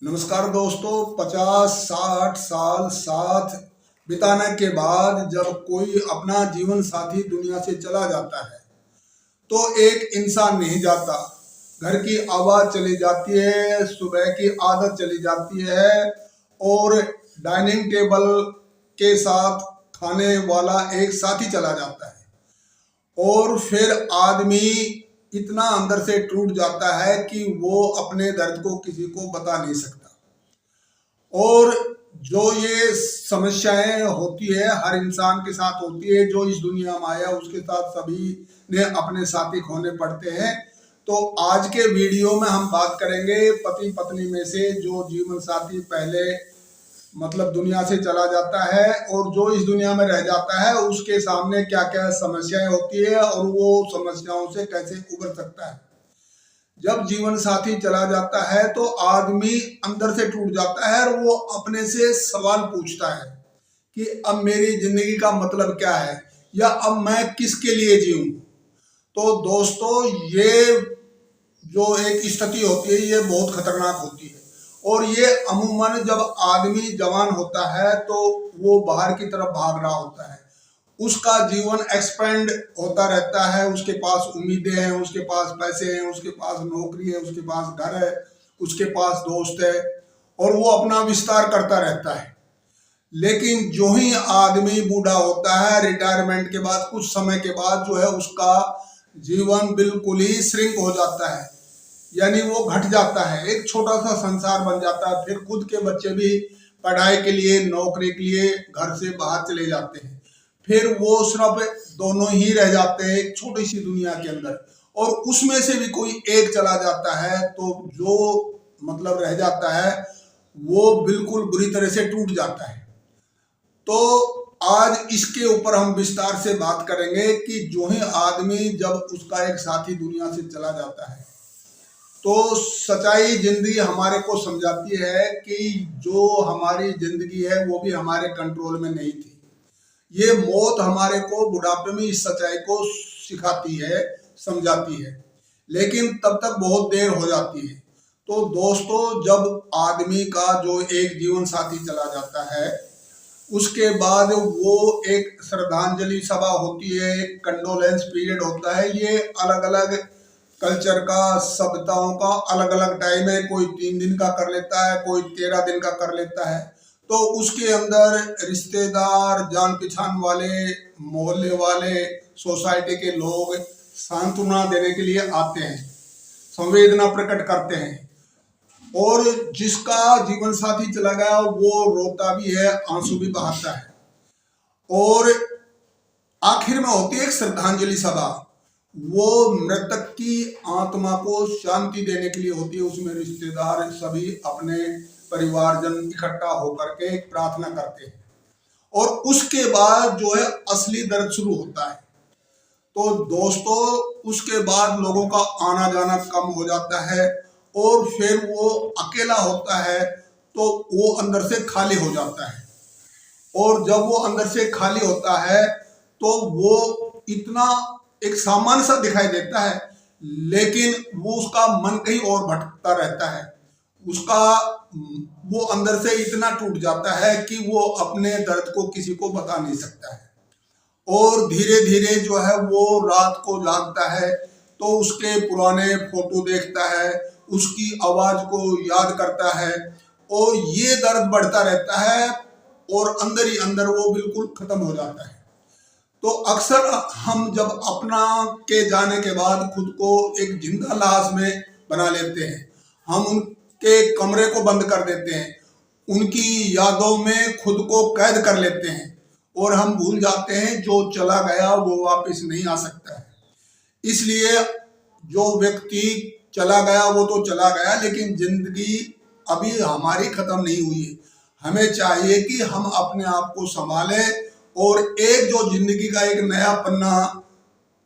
नमस्कार दोस्तों। 50-60 साल साथ बिताने के बाद जब कोई अपना जीवन साथी दुनिया से चला जाता है तो एक इंसान नहीं जाता। घर की आवाज़ चली जाती है, सुबह की आदत चली जाती है और डाइनिंग टेबल के साथ खाने वाला एक साथी चला जाता है। और फिर आदमी इतना अंदर से टूट जाता है कि वो अपने दर्द को किसी को बता नहीं सकता। और जो ये समस्याएं होती है हर इंसान के साथ होती है, जो इस दुनिया में आया उसके साथ सभी ने अपने साथी खोने पड़ते हैं। तो आज के वीडियो में हम बात करेंगे पति पत्नी में से जो जीवन साथी पहले दुनिया से चला जाता है और जो इस दुनिया में रह जाता है उसके सामने क्या क्या समस्याएं होती है और वो समस्याओं से कैसे उबर सकता है। जब जीवन साथी चला जाता है तो आदमी अंदर से टूट जाता है और वो अपने से सवाल पूछता है कि अब मेरी जिंदगी का मतलब क्या है या अब मैं किसके लिए जीऊं। तो दोस्तों, ये जो एक स्थिति होती है ये बहुत खतरनाक होती है और ये अमूमन जब आदमी जवान होता है तो वो बाहर की तरफ भाग रहा होता है, उसका जीवन एक्सपेंड होता रहता है, उसके पास उम्मीदें हैं, उसके पास पैसे हैं, उसके पास नौकरी है, उसके पास घर है, उसके पास दोस्त है और वो अपना विस्तार करता रहता है। लेकिन जो ही आदमी बूढ़ा होता है, रिटायरमेंट के बाद कुछ समय के बाद जो है उसका जीवन बिल्कुल ही श्रिंक हो जाता है, यानी वो घट जाता है, एक छोटा सा संसार बन जाता है। फिर खुद के बच्चे भी पढ़ाई के लिए, नौकरी के लिए घर से बाहर चले जाते हैं, फिर वो सिर्फ दोनों ही रह जाते हैं एक छोटी सी दुनिया के अंदर। और उसमें से भी कोई एक चला जाता है तो जो रह जाता है वो बिल्कुल बुरी तरह से टूट जाता है। तो आज इसके ऊपर हम विस्तार से बात करेंगे कि जो ही आदमी जब उसका एक साथी दुनिया से चला जाता है तो सच्चाई जिंदगी हमारे को समझाती है कि जो हमारी जिंदगी है वो भी हमारे कंट्रोल में नहीं थी। ये मौत हमारे को बुढ़ापे में इस सच्चाई को सिखाती है, समझाती है, लेकिन तब तक बहुत देर हो जाती है। तो दोस्तों, जब आदमी का जो एक जीवन साथी चला जाता है उसके बाद वो एक श्रद्धांजलि सभा होती है, एक कंडोलेंस पीरियड होता है। ये अलग अलग कल्चर का, सभ्यताओं का अलग अलग टाइम है। कोई 3 दिन का कर लेता है, कोई 13 दिन का कर लेता है। तो उसके अंदर रिश्तेदार, जान पहचान वाले, मोहल्ले वाले, सोसाइटी के लोग सांत्वना देने के लिए आते हैं, संवेदना प्रकट करते हैं। और जिसका जीवन साथी चला गया वो रोता भी है, आंसू भी बहाता है। और आखिर में होती है एक श्रद्धांजलि सभा, वो मृतक की आत्मा को शांति देने के लिए होती है। उसमें रिश्तेदार सभी अपने परिवारजन इकट्ठा होकर के एक प्रार्थना करते हैं और उसके बाद जो है असली दर्द शुरू होता है। तो दोस्तों, उसके बाद लोगों का आना जाना कम हो जाता है और फिर वो अकेला होता है तो वो अंदर से खाली हो जाता है। और जब वो अंदर से खाली होता है तो वो इतना एक सामान्य सा दिखाई देता है, लेकिन वो उसका मन कहीं और भटकता रहता है। उसका वो अंदर से इतना टूट जाता है कि वो अपने दर्द को किसी को बता नहीं सकता है। और धीरे धीरे जो है वो रात को जागता है तो उसके पुराने फोटो देखता है, उसकी आवाज को याद करता है और ये दर्द बढ़ता रहता है और अंदर ही अंदर वो बिल्कुल खत्म हो जाता है। तो अक्सर हम जब अपना के जाने के बाद खुद को एक जिंदा लाश में बना लेते हैं, हम उनके कमरे को बंद कर देते हैं, उनकी यादों में खुद को कैद कर लेते हैं और हम भूल जाते हैं जो चला गया वो वापस नहीं आ सकता है। इसलिए जो व्यक्ति चला गया वो तो चला गया, लेकिन जिंदगी अभी हमारी खत्म नहीं हुई है। हमें चाहिए कि हम अपने आप को संभालें और एक जो जिंदगी का एक नया पन्ना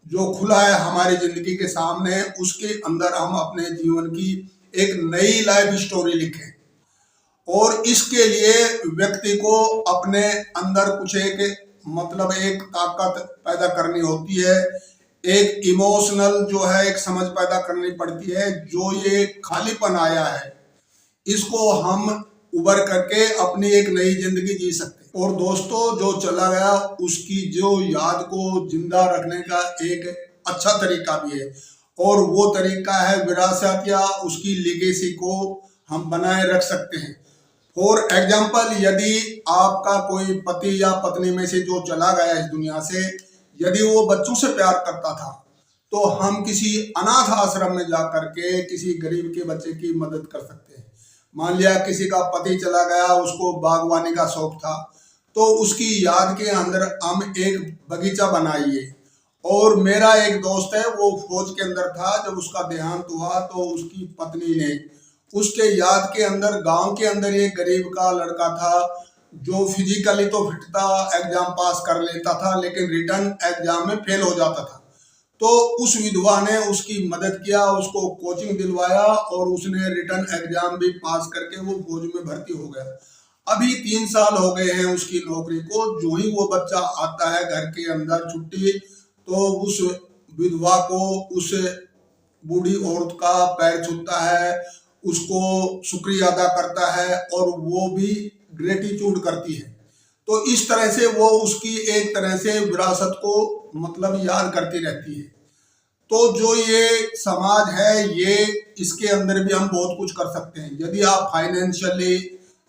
जो खुला है हमारी जिंदगी के सामने, उसके अंदर हम अपने जीवन की एक नई लाइफ स्टोरी लिखें। और इसके लिए व्यक्ति को अपने अंदर कुछ एक ताकत पैदा करनी होती है, एक इमोशनल जो है एक समझ पैदा करनी पड़ती है। जो ये खालीपन आया है इसको हम उबर करके अपनी एक नई जिंदगी जी सकते हैं। और दोस्तों, जो चला गया उसकी जो याद को जिंदा रखने का एक अच्छा तरीका भी है, और वो तरीका है विरासत या उसकी लीगेसी को हम बनाए रख सकते हैं। फॉर एग्जाम्पल, यदि आपका कोई पति या पत्नी में से जो चला गया इस दुनिया से, यदि वो बच्चों से प्यार करता था, तो हम किसी अनाथ आश्रम में जा करके किसी गरीब के बच्चे की मदद कर सकते हैं। मान लिया किसी का पति चला गया, उसको बागवानी का शौक था, तो उसकी याद के अंदर हम एक बगीचा बनाइए। और मेरा एक दोस्त है, वो फौज के अंदर था, जब उसका देहांत हुआ तो उसकी पत्नी ने उसके याद के अंदर गांव के अंदर एक गरीब का लड़का था जो फिजिकली तो फिट था, एग्जाम पास कर लेता था, लेकिन रिटर्न एग्जाम में फेल हो जाता था। तो उस विधवा ने उसकी मदद किया, उसको कोचिंग दिलवाया, और उसने रिटर्न एग्जाम भी पास करके वो फौज में भर्ती हो गया। अभी 3 साल हो गए हैं उसकी नौकरी को। जो ही वो बच्चा आता है घर के अंदर छुट्टी, तो उस विधवा को उस बूढ़ी औरत का पैर छूता है, उसको शुक्रिया अदा करता है, और वो भी ग्रेटिट्यूड करती है। तो इस तरह से वो उसकी एक तरह से विरासत को मतलब याद करती रहती है। तो जो ये समाज है, ये इसके अंदर भी हम बहुत कुछ कर सकते हैं। यदि आप फाइनेंशियली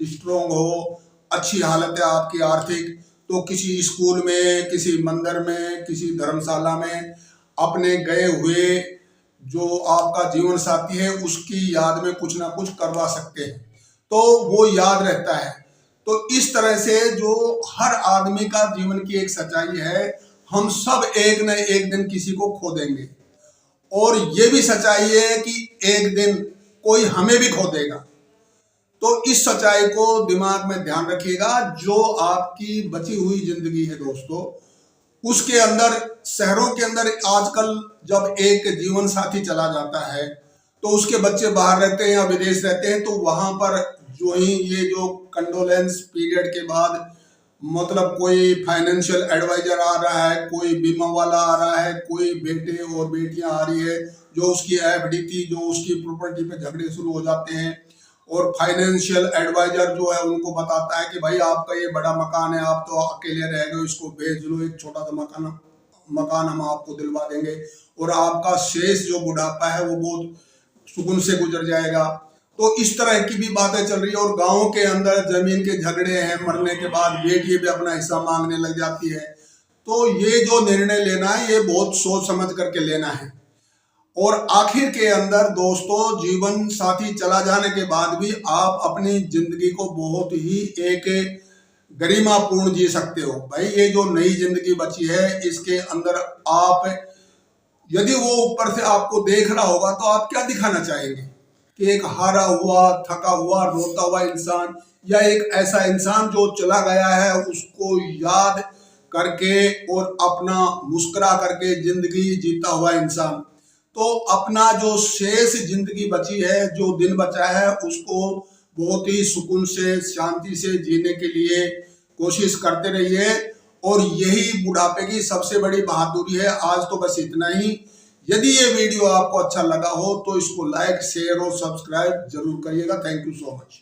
स्ट्रोंग हो, अच्छी हालत है आपकी आर्थिक, तो किसी स्कूल में, किसी मंदिर में, किसी धर्मशाला में अपने गए हुए जो आपका जीवन साथी है उसकी याद में कुछ ना कुछ करवा सकते हैं, तो वो याद रहता है। तो इस तरह से जो हर आदमी का जीवन की एक सच्चाई है, हम सब एक न एक दिन किसी को खो देंगे, और ये भी सच्चाई है कि एक दिन कोई हमें भी खो देगा। तो इस सच्चाई को दिमाग में ध्यान रखिएगा। जो आपकी बची हुई जिंदगी है दोस्तों, उसके अंदर, शहरों के अंदर आजकल जब एक जीवन साथी चला जाता है तो उसके बच्चे बाहर रहते हैं या विदेश रहते हैं, तो वहां पर जो ही ये जो कंडोलेंस पीरियड के बाद मतलब कोई फाइनेंशियल एडवाइजर आ रहा है, कोई बीमा वाला आ रहा है, कोई बेटे और बेटियां आ रही है, जो उसकी एफडी थी, जो उसकी प्रॉपर्टी पे झगड़े शुरू हो जाते हैं, और फाइनेंशियल एडवाइजर जो है उनको बताता है कि भाई आपका ये बड़ा मकान है, आप तो अकेले रह गए, इसको बेच लो, एक छोटा सा मकान हम आपको दिलवा देंगे, और आपका शेष जो बुढ़ापा है वो बहुत सुकून से गुजर जाएगा। तो इस तरह की भी बातें चल रही है। और गांव के अंदर जमीन के झगड़े हैं, मरने के बाद बेटी भी अपना हिस्सा मांगने लग जाती है। तो ये जो निर्णय लेना है, ये बहुत सोच समझ करके लेना है। और आखिर के अंदर दोस्तों, जीवन साथी चला जाने के बाद भी आप अपनी जिंदगी को बहुत ही एक गरिमापूर्ण जी सकते हो। भाई, ये जो नई जिंदगी बची है, इसके अंदर आप, यदि वो ऊपर से आपको देख रहा होगा तो आप क्या दिखाना चाहेंगे? कि एक हारा हुआ, थका हुआ, रोता हुआ इंसान, या एक ऐसा इंसान जो चला गया है उसको याद करके और अपना मुस्कुरा करके जिंदगी जीता हुआ इंसान। तो अपना जो शेष जिंदगी बची है, जो दिन बचा है, उसको बहुत ही सुकून से, शांति से जीने के लिए कोशिश करते रहिए। और यही बुढ़ापे की सबसे बड़ी बहादुरी है। आज तो बस इतना ही। यदि ये वीडियो आपको अच्छा लगा हो तो इसको लाइक, शेयर और सब्सक्राइब जरूर करिएगा। Thank you so much.